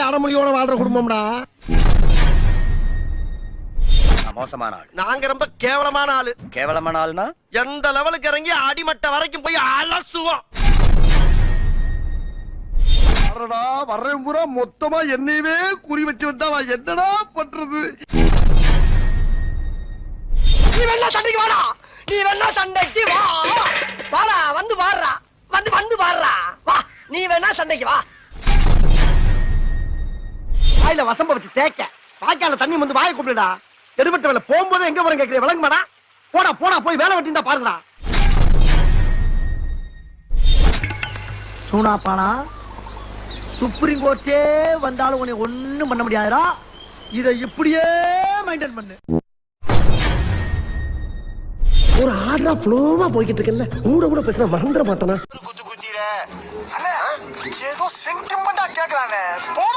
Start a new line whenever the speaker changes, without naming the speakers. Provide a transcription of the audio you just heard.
அடமொழியோட வாழ்ற குடும்பம்டா.
மோசமான ஆள்.
நாங்க ரொம்ப கேவலமான ஆளு.
கேவலமான ஆளுனா
எந்த லெவலுக்கு இறங்கி அடிமட்ட வரைக்கும் போய் அலசுவோம். வர்றேன் பூரா மொத்தமா என்னையவே குறி வச்சு வந்தா நான் என்னடா பண்றது? நீ வேணா சண்டைக்கு வாடா, நீ வேணா சண்டைக்கு வா. வாடா, வந்து வாடுறா, வந்து வாடுறா, வா. நீ வேணா சண்டைக்கு வா. வாயில வசம்ப வச்சு தேக்க, வாய்க்கால தண்ணி வந்து வாயை கூப்பிடுடா. எடுபட்ட வேலை போகும்போது எங்க வரும் கேட்கிறேன், விளங்க மாடா. போடா போடா, போய் வேலை வெட்டி இருந்தா பாருங்கடா. சூனாப்பானா, சுப்ரீம் கோர்ட்டே வந்தாலும் உன்னை ஒண்ணும் பண்ண முடியாதுடா. இதை இப்படியே மெயின்டைன் பண்ணு. ஒரு ஆர்டரா ஃப்ளோவா போய்கிட்டு இருக்கல, கூட பேசினா மறந்துட மாட்டானா?
குத்து குத்திர அண்ணா ஏதோ சென்டிமெண்டா கேக்குறானே.